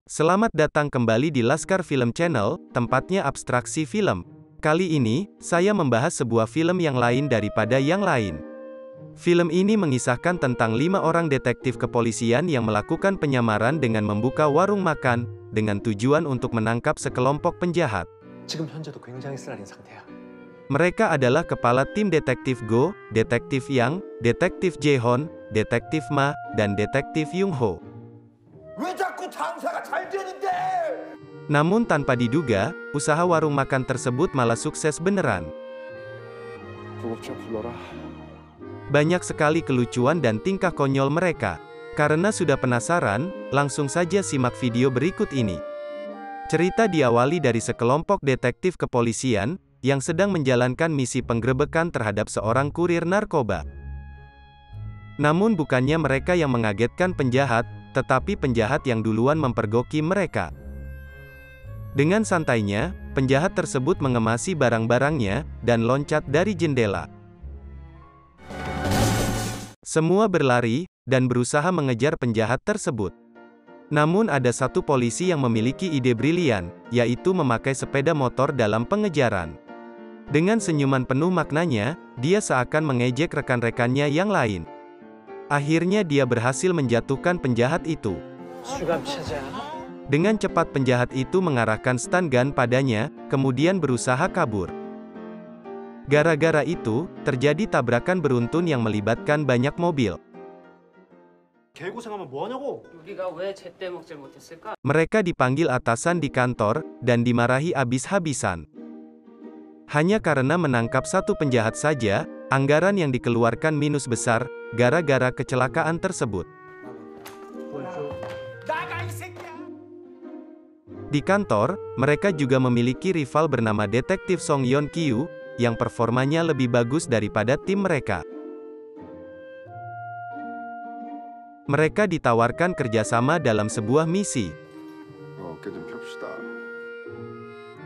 Selamat datang kembali di Laskar Film Channel, tempatnya abstraksi film. Kali ini, saya membahas sebuah film yang lain daripada yang lain. Film ini mengisahkan tentang 5 orang detektif kepolisian yang melakukan penyamaran dengan membuka warung makan, dengan tujuan untuk menangkap sekelompok penjahat. 지금 현재도 굉장히 쓰라린 상태야. Mereka adalah kepala tim detektif Go, detektif Yang, detektif Jae-hon, detektif Ma, dan detektif Young-ho. 왜 자꾸 장사가 잘 되는데? Namun tanpa diduga, usaha warung makan tersebut malah sukses beneran. 구급차 불러라. Banyak sekali kelucuan dan tingkah konyol mereka. Karena sudah penasaran, langsung saja simak video berikut ini. Cerita diawali dari sekelompok detektif kepolisian, yang sedang menjalankan misi penggerebekan terhadap seorang kurir narkoba. Namun bukannya mereka yang mengagetkan penjahat, tetapi penjahat yang duluan mempergoki mereka. Dengan santainya, penjahat tersebut mengemasi barang-barangnya, dan loncat dari jendela. Semua berlari, dan berusaha mengejar penjahat tersebut. Namun ada satu polisi yang memiliki ide brilian, yaitu memakai sepeda motor dalam pengejaran. Dengan senyuman penuh maknanya, dia seakan mengejek rekan-rekannya yang lain. Akhirnya dia berhasil menjatuhkan penjahat itu. Dengan cepat penjahat itu mengarahkan stun gun padanya, kemudian berusaha kabur. Gara-gara itu, terjadi tabrakan beruntun yang melibatkan banyak mobil. 개고생하면 뭐하냐고? 우리가 왜 제때 먹질 못했을까? Mereka dipanggil atasan di kantor, dan dimarahi abis-habisan. Hanya karena menangkap satu penjahat saja, anggaran yang dikeluarkan minus besar, gara-gara kecelakaan tersebut. Di kantor, mereka juga memiliki rival bernama detektif Song Yeon Kyu, yang performanya lebih bagus daripada tim mereka. Mereka ditawarkan kerjasama dalam sebuah misi. 어깨 좀 펴봅시다.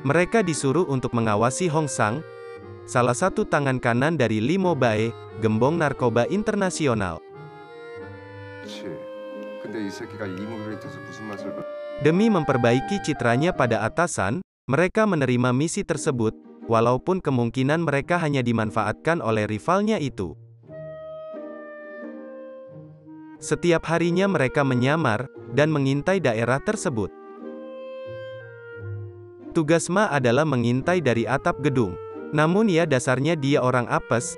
Mereka disuruh untuk mengawasi Hong Sang, salah satu tangan kanan dari Lee Mo-bae, gembong narkoba internasional. 그렇지. 근데 이 새끼가 이모빌리티에서 무슨 맛을 봐? Demi memperbaiki citranya pada atasan, mereka menerima misi tersebut, walaupun kemungkinan mereka hanya dimanfaatkan oleh rivalnya itu. Setiap harinya mereka menyamar, dan mengintai daerah tersebut. Tugas Ma adalah mengintai dari atap gedung. Namun ya dasarnya dia orang apes.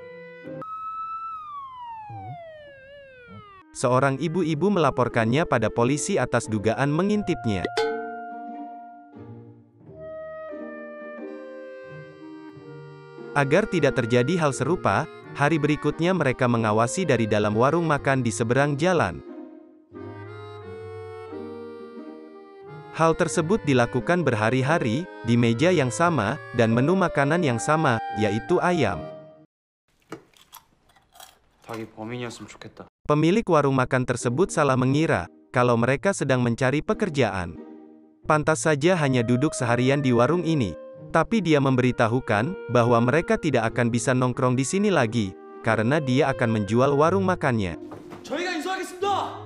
Seorang ibu-ibu melaporkannya pada polisi atas dugaan mengintipnya. Agar tidak terjadi hal serupa, hari berikutnya mereka mengawasi dari dalam warung makan di seberang jalan. Hal tersebut dilakukan berhari-hari, di meja yang sama, dan menu makanan yang sama, yaitu ayam. 닭이 범인이었으면 좋겠다. Pemilik warung makan tersebut salah mengira, kalau mereka sedang mencari pekerjaan. Pantas saja hanya duduk seharian di warung ini. Tapi dia memberitahukan, bahwa mereka tidak akan bisa nongkrong di sini lagi, karena dia akan menjual warung makannya. 저희가 인수하겠습니다.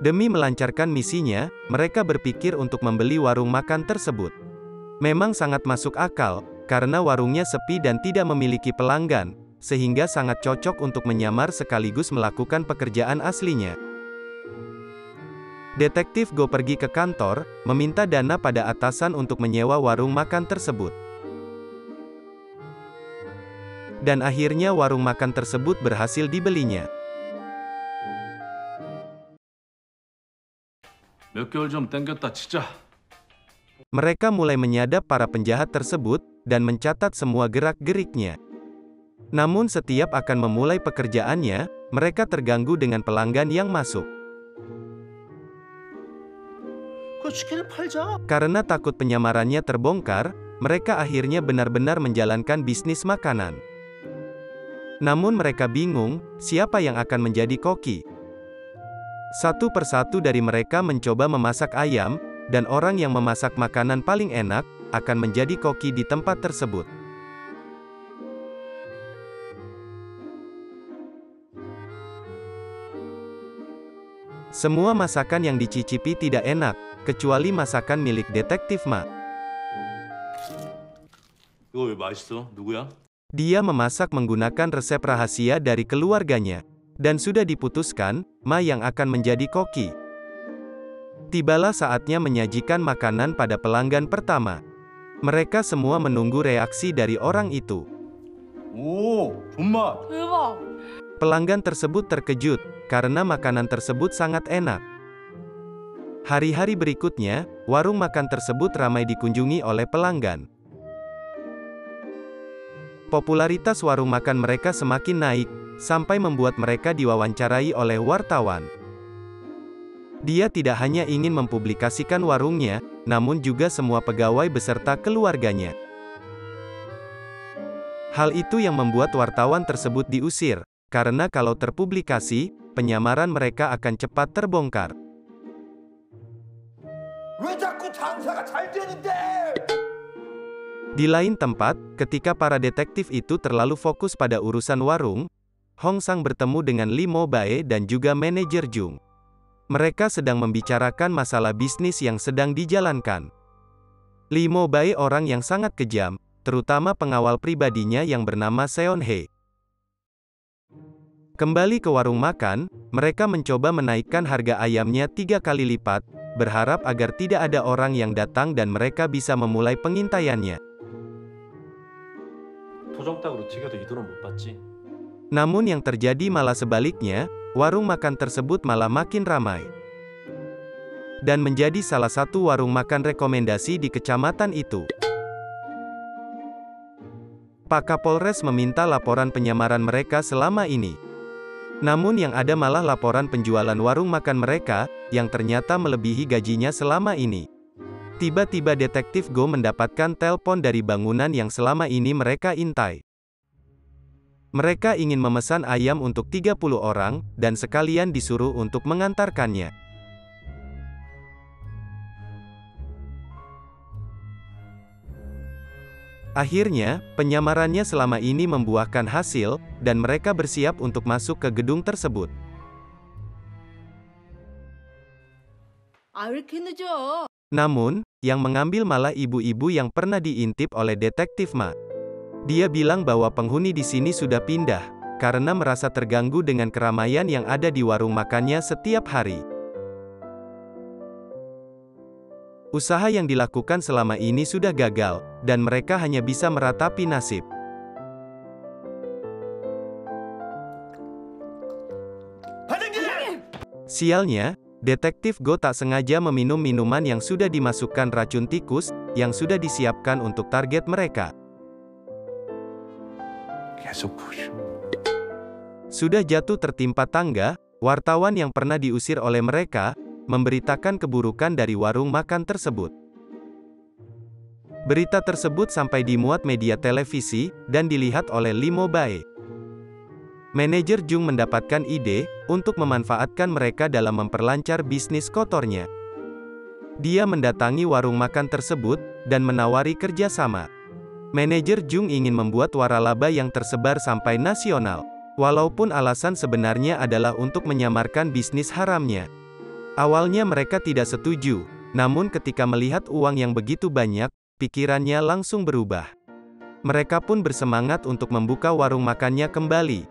Demi melancarkan misinya, mereka berpikir untuk membeli warung makan tersebut. Memang sangat masuk akal, karena warungnya sepi dan tidak memiliki pelanggan, sehingga sangat cocok untuk menyamar sekaligus melakukan pekerjaan aslinya. Detektif Go pergi ke kantor, meminta dana pada atasan untuk menyewa warung makan tersebut. Dan akhirnya warung makan tersebut berhasil dibelinya. 몇 개월 좀 땡겼다 치자. Mereka mulai menyadap para penjahat tersebut, dan mencatat semua gerak-geriknya. Namun setiap akan memulai pekerjaannya, mereka terganggu dengan pelanggan yang masuk. 그 치킨을 팔자. Karena takut penyamarannya terbongkar, mereka akhirnya benar-benar menjalankan bisnis makanan. Namun mereka bingung, siapa yang akan menjadi koki. Satu persatu dari mereka mencoba memasak ayam, dan orang yang memasak makanan paling enak, akan menjadi koki di tempat tersebut. Semua masakan yang dicicipi tidak enak, kecuali masakan milik detektif Ma. 이거 왜 맛있어? 누구야? Dia memasak menggunakan resep rahasia dari keluarganya. Dan sudah diputuskan, Ma yang akan menjadi koki. Tibalah saatnya menyajikan makanan pada pelanggan pertama. Mereka semua menunggu reaksi dari orang itu. 오, 존맛. 대박. Pelanggan tersebut terkejut, karena makanan tersebut sangat enak. Hari-hari berikutnya, warung makan tersebut ramai dikunjungi oleh pelanggan. Popularitas warung makan mereka semakin naik, sampai membuat mereka diwawancarai oleh wartawan. Dia tidak hanya ingin mempublikasikan warungnya, namun juga semua pegawai beserta keluarganya. Hal itu yang membuat wartawan tersebut diusir, karena kalau terpublikasi, penyamaran mereka akan cepat terbongkar. 왜 자꾸 장사가 잘 되는데? Di lain tempat, ketika para detektif itu terlalu fokus pada urusan warung, Hong Sang bertemu dengan Lee Mo Bae dan juga manajer Jung. Mereka sedang membicarakan masalah bisnis yang sedang dijalankan. Lee Mo Bae orang yang sangat kejam, terutama pengawal pribadinya yang bernama Seon Hye. Kembali ke warung makan, mereka mencoba menaikkan harga ayamnya 3 kali lipat, berharap agar tidak ada orang yang datang dan mereka bisa memulai pengintaiannya. 토종닭으로 튀겨도 이 돈은 못 받지. Namun yang terjadi malah sebaliknya, warung makan tersebut malah makin ramai. Dan menjadi salah satu warung makan rekomendasi di kecamatan itu. Pak Kapolres meminta laporan penyamaran mereka selama ini. Namun yang ada malah laporan penjualan warung makan mereka, yang ternyata melebihi gajinya selama ini. Tiba-tiba detektif Go mendapatkan telepon dari bangunan yang selama ini mereka intai. Mereka ingin memesan ayam untuk 30 orang, dan sekalian disuruh untuk mengantarkannya. Akhirnya, penyamarannya selama ini membuahkan hasil, dan mereka bersiap untuk masuk ke gedung tersebut. 아, 왜 이렇게 늦어? Namun, yang mengambil malah ibu-ibu yang pernah diintip oleh detektif Ma. Dia bilang bahwa penghuni di sini sudah pindah, karena merasa terganggu dengan keramaian yang ada di warung makannya setiap hari. Usaha yang dilakukan selama ini sudah gagal, dan mereka hanya bisa meratapi nasib. Sialnya, detektif Go tak sengaja meminum minuman yang sudah dimasukkan racun tikus, yang sudah disiapkan untuk target mereka. 계속 보셔. Sudah jatuh tertimpa tangga, wartawan yang pernah diusir oleh mereka, memberitakan keburukan dari warung makan tersebut. Berita tersebut sampai dimuat media televisi, dan dilihat oleh Lee Mo Bae. Manajer Jung mendapatkan ide, untuk memanfaatkan mereka dalam memperlancar bisnis kotornya. Dia mendatangi warung makan tersebut, dan menawari kerjasama. Manajer Jung ingin membuat waralaba yang tersebar sampai nasional. Walaupun alasan sebenarnya adalah untuk menyamarkan bisnis haramnya. Awalnya mereka tidak setuju, namun ketika melihat uang yang begitu banyak, pikirannya langsung berubah. Mereka pun bersemangat untuk membuka warung makannya kembali.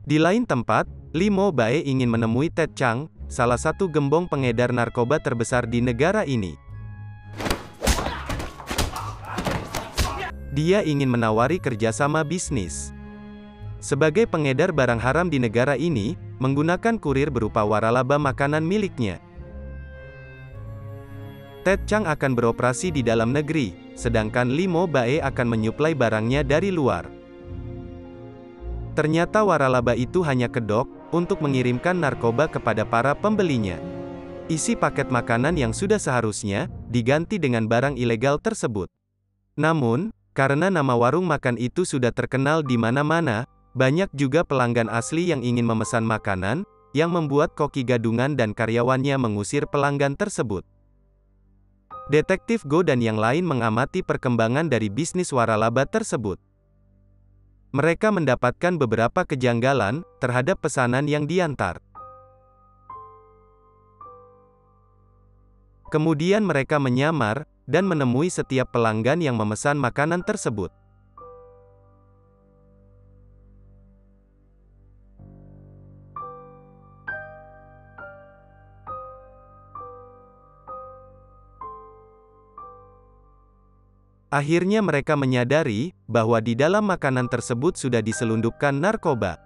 Di lain tempat, Lee Mo Bae ingin menemui Ted Chang, salah satu gembong pengedar narkoba terbesar di negara ini. Dia ingin menawari kerjasama bisnis. Sebagai pengedar barang haram di negara ini, menggunakan kurir berupa waralaba makanan miliknya. Ted Chang akan beroperasi di dalam negeri, sedangkan Lee Mo Bae akan menyuplai barangnya dari luar. Ternyata waralaba itu hanya kedok, untuk mengirimkan narkoba kepada para pembelinya. Isi paket makanan yang sudah seharusnya, diganti dengan barang ilegal tersebut. Namun, karena nama warung makan itu sudah terkenal di mana-mana, banyak juga pelanggan asli yang ingin memesan makanan, yang membuat koki gadungan dan karyawannya mengusir pelanggan tersebut. Detektif Go dan yang lain mengamati perkembangan dari bisnis waralaba tersebut. mereka mendapatkan beberapa kejanggalan terhadap pesanan yang diantar. Kemudian mereka menyamar dan menemui setiap pelanggan yang memesan makanan tersebut. Akhirnya mereka menyadari bahwa di dalam makanan tersebut sudah diselundupkan narkoba.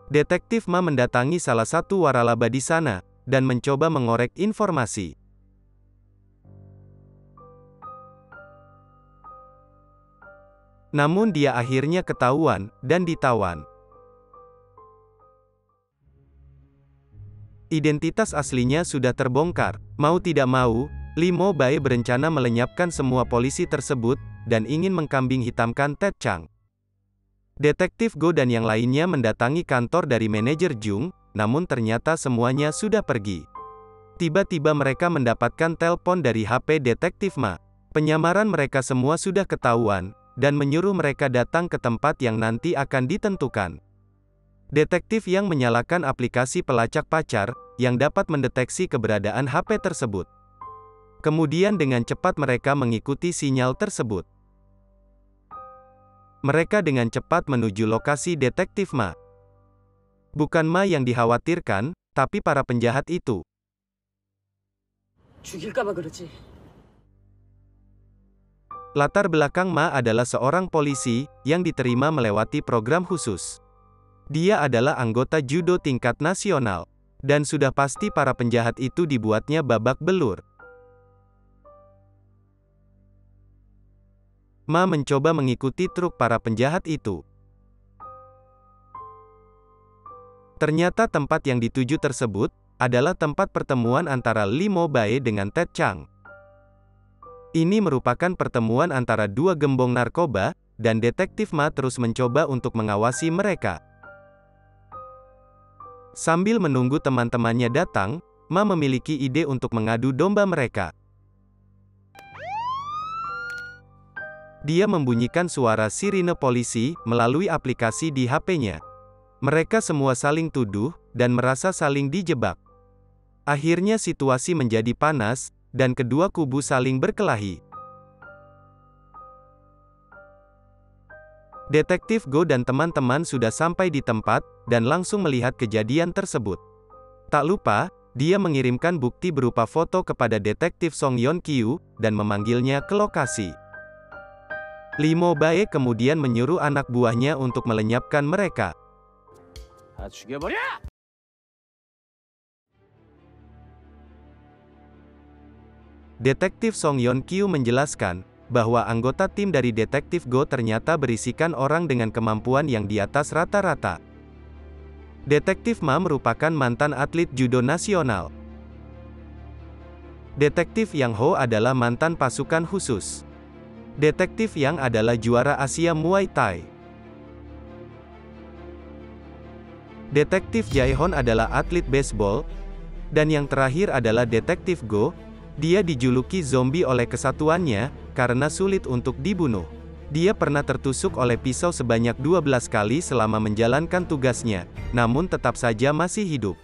Detektif Ma mendatangi salah satu waralaba di sana dan mencoba mengorek informasi. Namun dia akhirnya ketahuan dan ditawan. Identitas aslinya sudah terbongkar. Mau tidak mau, Lee Mo Bae berencana melenyapkan semua polisi tersebut, dan ingin mengkambing hitamkan Ted Chang. Detektif Go dan yang lainnya mendatangi kantor dari manajer Jung, namun ternyata semuanya sudah pergi. Tiba-tiba mereka mendapatkan telepon dari HP Detektif Ma. Penyamaran mereka semua sudah ketahuan, dan menyuruh mereka datang ke tempat yang nanti akan ditentukan. Detektif yang menyalakan aplikasi pelacak pacar, yang dapat mendeteksi keberadaan HP tersebut. Kemudian dengan cepat mereka mengikuti sinyal tersebut. Mereka dengan cepat menuju lokasi Detektif Ma. Bukan Ma yang dikhawatirkan, tapi para penjahat itu. 죽일까봐 그러지. Latar belakang Ma adalah seorang polisi, yang diterima melewati program khusus. Dia adalah anggota judo tingkat nasional. Dan sudah pasti para penjahat itu dibuatnya babak belur. Ma mencoba mengikuti truk para penjahat itu. Ternyata tempat yang dituju tersebut adalah tempat pertemuan antara Lee Mo Bae dengan Ted Chang. Ini merupakan pertemuan antara dua gembong narkoba, dan Detektif Ma terus mencoba untuk mengawasi mereka. Sambil menunggu teman-temannya datang, Ma memiliki ide untuk mengadu domba mereka. Dia membunyikan suara sirine polisi melalui aplikasi di HP-nya. Mereka semua saling tuduh dan merasa saling dijebak. Akhirnya situasi menjadi panas dan kedua kubu saling berkelahi. Detektif Go dan teman-teman sudah sampai di tempat, dan langsung melihat kejadian tersebut. Tak lupa, dia mengirimkan bukti berupa foto kepada Detektif Song Yeon Kyu, dan memanggilnya ke lokasi. Lee Mo Bae kemudian menyuruh anak buahnya untuk melenyapkan mereka. Detektif Song Yeon Kyu menjelaskan bahwa anggota tim dari Detektif Go ternyata berisikan orang dengan kemampuan yang di atas rata-rata. Detektif Ma merupakan mantan atlet judo nasional. Detektif Yang Ho adalah mantan pasukan khusus. Detektif Yang adalah juara Asia Muay Thai. Detektif Jae-hon adalah atlet baseball. Dan yang terakhir adalah Detektif Go. Dia dijuluki zombie oleh kesatuannya, karena sulit untuk dibunuh. Dia pernah tertusuk oleh pisau sebanyak 12 kali selama menjalankan tugasnya, namun tetap saja masih hidup.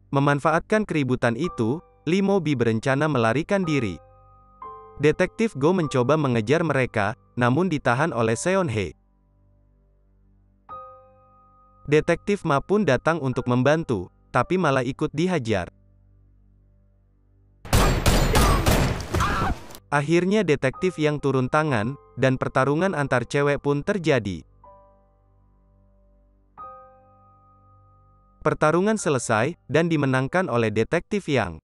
Memanfaatkan keributan itu, Lee Mo Bae berencana melarikan diri. Detektif Go mencoba mengejar mereka, namun ditahan oleh Seon Hye. Detektif Ma pun datang untuk membantu, tapi malah ikut dihajar. Akhirnya detektif yang turun tangan, dan pertarungan antar cewek pun terjadi. Pertarungan selesai, dan dimenangkan oleh Detektif Yang.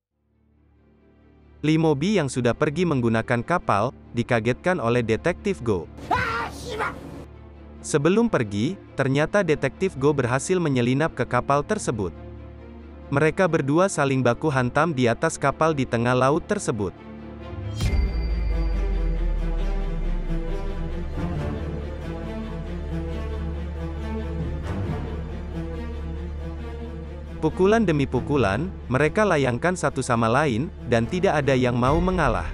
Lee Mo Bae yang sudah pergi menggunakan kapal, dikagetkan oleh Detektif Go. Sebelum pergi, ternyata Detektif Go berhasil menyelinap ke kapal tersebut. Mereka berdua saling baku hantam di atas kapal di tengah laut tersebut. Pukulan demi pukulan, mereka layangkan satu sama lain, dan tidak ada yang mau mengalah.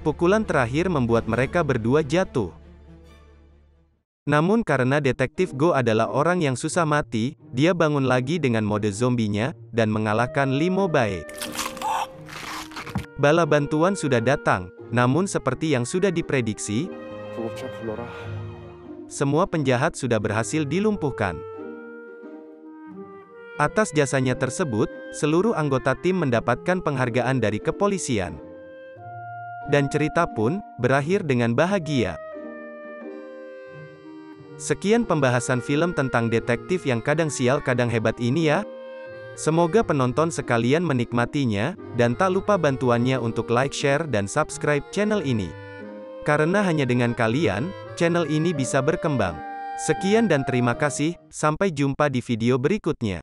Pukulan terakhir membuat mereka berdua jatuh. Namun karena Detektif Go adalah orang yang susah mati, dia bangun lagi dengan mode zombinya, dan mengalahkan Limo Bae. Bala bantuan sudah datang, namun seperti yang sudah diprediksi, 구급차 불러라. semua penjahat sudah berhasil dilumpuhkan. Atas jasanya tersebut, seluruh anggota tim mendapatkan penghargaan dari kepolisian. Dan cerita pun berakhir dengan bahagia. Sekian pembahasan film tentang detektif yang kadang sial kadang hebat ini ya. Semoga penonton sekalian menikmatinya, dan tak lupa bantuannya untuk like, share, dan subscribe channel ini. Karena hanya dengan kalian, channel ini bisa berkembang. Sekian dan terima kasih, sampai jumpa di video berikutnya.